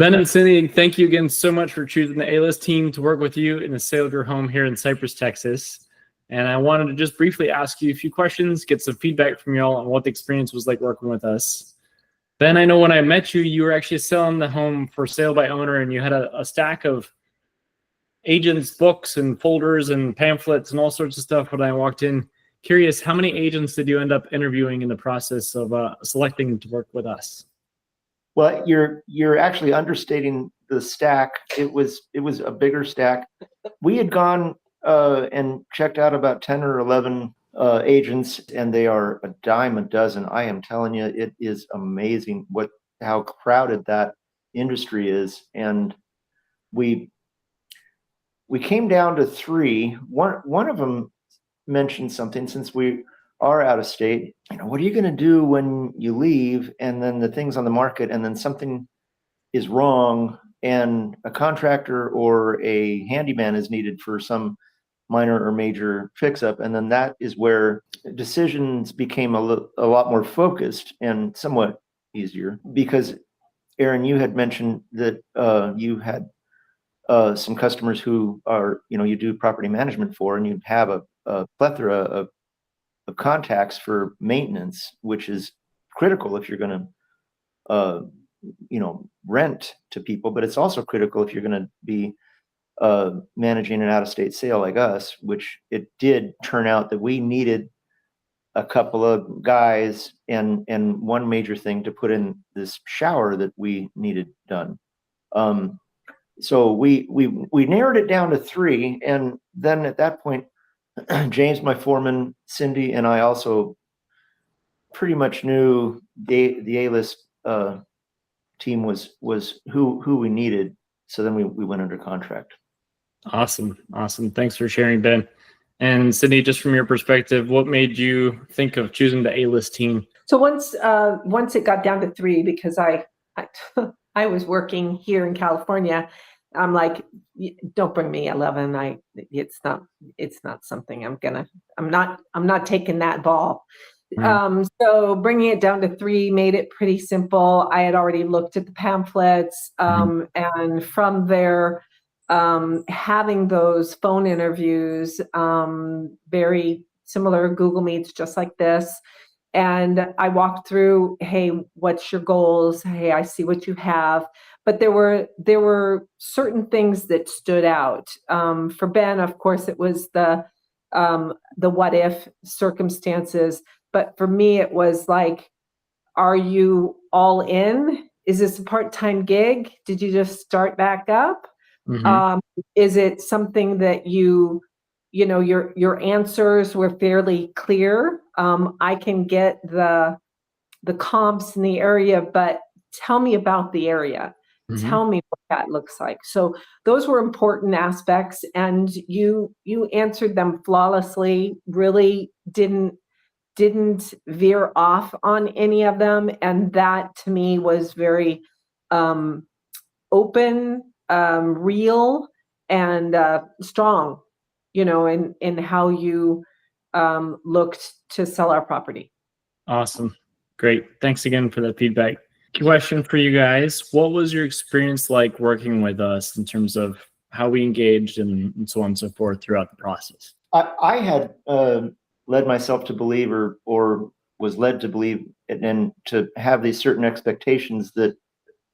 Ben and Cindy, thank you again so much for choosing the A-List team to work with you in the sale of your home here in Cypress, Texas. And I wanted to just briefly ask you a few questions, get some feedback from y'all on what the experience was like working with us. Ben, I know when I met you, you were actually selling the home for sale by owner, and you had a stack of agents' books and folders and pamphlets and all sorts of stuff when I walked in. Curious, how many agents did you end up interviewing in the process of selecting to work with us? Well, you're actually understating the stack. It was a bigger stack. We had gone and checked out about 10 or 11 agents, and they are a dime a dozen. I am telling you, it is amazing how crowded that industry is. And we came down to 3. One of them mentioned something, since we are out of state, what are you going to do when you leave and then the thing's on the market and then something is wrong and a contractor or a handyman is needed for some minor or major fix-up? And then that is where decisions became a lot more focused and somewhat easier, because Aaron, you had mentioned that you had some customers who are, you do property management for, and you have a plethora of contacts for maintenance, which is critical if you're going to rent to people, but it's also critical if you're going to be managing an out-of-state sale like us, which it did turn out that we needed a couple of guys and one major thing to put in this shower that we needed done. So we narrowed it down to 3, and then at that point, James, my foreman, Cindy, and I also pretty much knew the A-List team was who we needed. So then we went under contract. Awesome. Thanks for sharing, Ben. And Cindy, just from your perspective, what made you think of choosing the A-List team? So once it got down to 3, because I was working here in California, I'm like, don't bring me 11. It's not something I'm not taking that ball. Mm. So bringing it down to 3 made it pretty simple. I had already looked at the pamphlets, and from there, having those phone interviews, very similar Google Meets, just like this. And I walked through, hey, what's your goals? Hey, I see what you have. But there were certain things that stood out. For Ben, of course, it was the what if circumstances. But for me, it was like, are you all in? Is this a part-time gig? Did you just start back up? Mm-hmm. Is it something that your answers were fairly clear? I can get the comps in the area, but tell me about the area. Mm-hmm. Tell me what that looks like. So those were important aspects, and you answered them flawlessly. Really didn't veer off on any of them, and that to me was very open, real, and strong. In how you looked to sell our property. Awesome. Great. Thanks again for that feedback. Question for you guys. What was your experience like working with us in terms of how we engaged and so on and so forth throughout the process? I had led myself to believe or was led to believe and to have these certain expectations that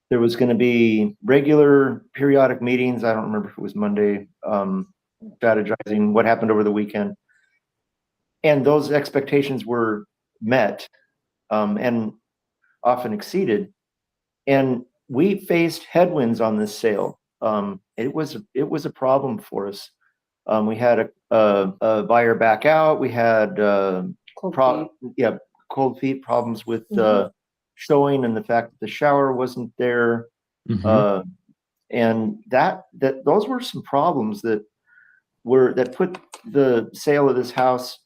there was going to be regular periodic meetings. I don't remember if it was Monday, strategizing what happened over the weekend. And those expectations were met and often exceeded. And we faced headwinds on this sale. It was a problem for us. We had a buyer back out. We had cold feet problems with showing, and the fact that the shower wasn't there. Mm-hmm. And that those were some problems that put the sale of this house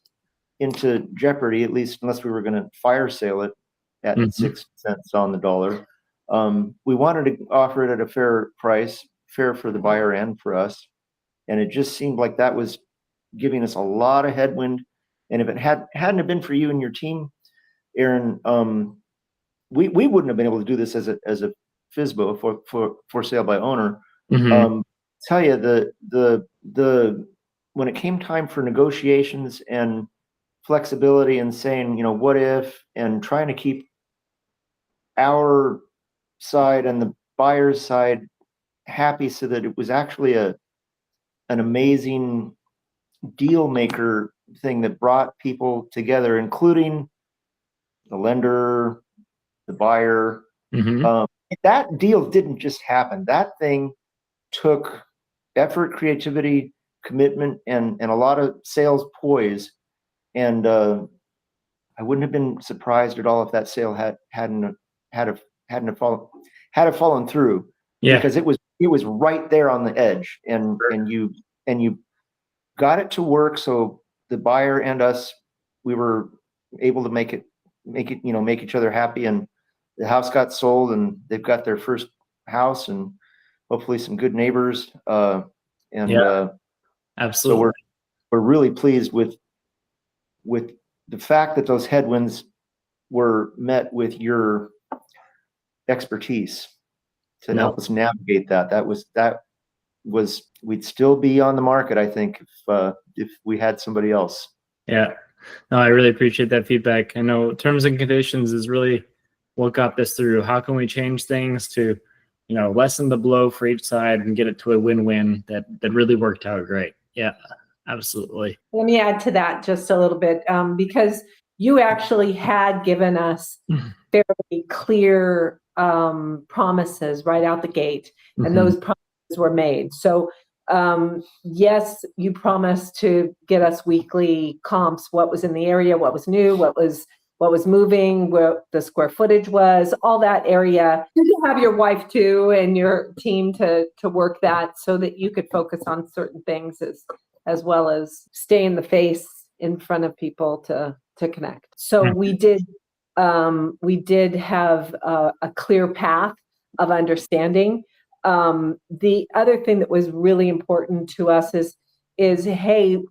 into jeopardy, at least unless we were going to fire sale it at 6 cents on the dollar. We wanted to offer it at a fair price, fair for the buyer and for us. And it just seemed like that was giving us a lot of headwind. And if it hadn't have been for you and your team, Aaron, we wouldn't have been able to do this as a FSBO, for sale by owner. Mhm. Tell you the when it came time for negotiations and flexibility and saying, you know, what if, and trying to keep our side and the buyer's side happy so that it was actually an amazing deal maker thing that brought people together, including the lender, the buyer. Mhm. That deal didn't just happen. That thing took effort, creativity, commitment, and a lot of sales poise. And I wouldn't have been surprised at all if that sale hadn't fallen through, Yeah. because it was right there on the edge, and you got it to work. So the buyer and us, we were able to make each other happy, and the house got sold, and they've got their first house, and hopefully some good neighbors. And Yeah. so Absolutely. we're really pleased with the fact that those headwinds were met with your expertise to No. help us navigate that. That was we'd still be on the market, I think, if we had somebody else. Yeah. No, I really appreciate that feedback. I know terms and conditions is really what got this through. How can we change things to, lessen the blow for each side and get it to a win-win that really worked out great. Yeah, absolutely. Let me add to that just a little bit, because you actually had given us fairly clear promises right out the gate, and those promises were made. So yes, you promised to get us weekly comps, what was in the area, what was new, what was moving, where the square footage was, all that area. You have your wife too and your team to work that so that you could focus on certain things as well as stay in the face in front of people to connect. So we did have a clear path of understanding. The other thing that was really important to us is hey,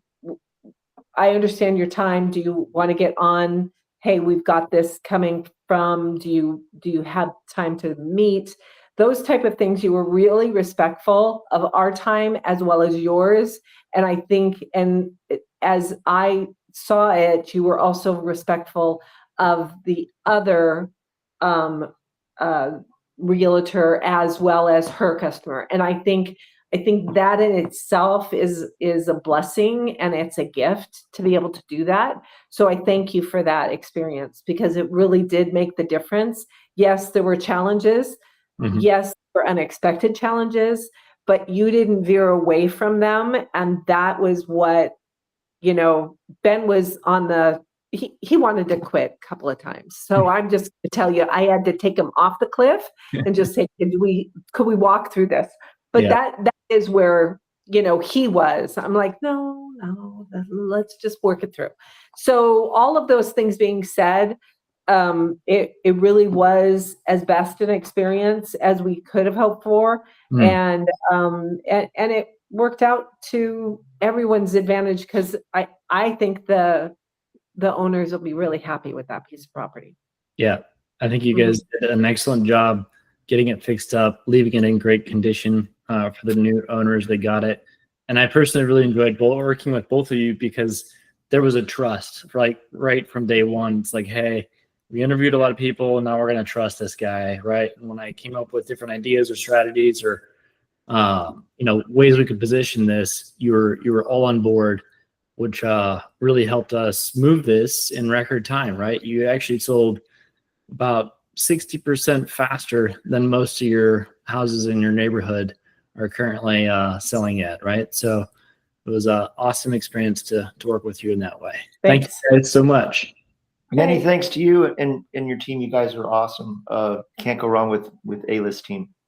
I understand your time. Do you want to get on? Hey, we've got this coming from. Do you have time to meet? Those type of things. You were really respectful of our time as well as yours. And I think, and as I saw it, you were also respectful of the other realtor as well as her customer. And I think that in itself is a blessing, and it's a gift to be able to do that. So I thank you for that experience, because it really did make the difference. Yes, there were challenges. Yes, there were unexpected challenges, but you didn't veer away from them. And that was what, Ben was on he wanted to quit a couple of times. So I'm just going to tell you, I had to take him off the cliff and just say, could we walk through this? But Yeah. that is where, he was. I'm like, no, let's just work it through. So all of those things being said, it really was as best an experience as we could have hoped for. And it worked out to everyone's advantage, because I think the owners will be really happy with that piece of property. Yeah. I think you guys did an excellent job getting it fixed up, leaving it in great condition for the new owners that got it. And I personally really enjoyed working with both of you, because there was a trust, right from day one. It's like, hey, we interviewed a lot of people, and now we're going to trust this guy, right? And when I came up with different ideas or strategies or ways we could position this, you were all on board, which really helped us move this in record time, right? You actually sold about 60% faster than most of your houses in your neighborhood are currently selling at, right? So it was an awesome experience to work with you in that way. Thank you guys so much. Many thanks to you and your team. You guys are awesome. Can't go wrong with A-List team.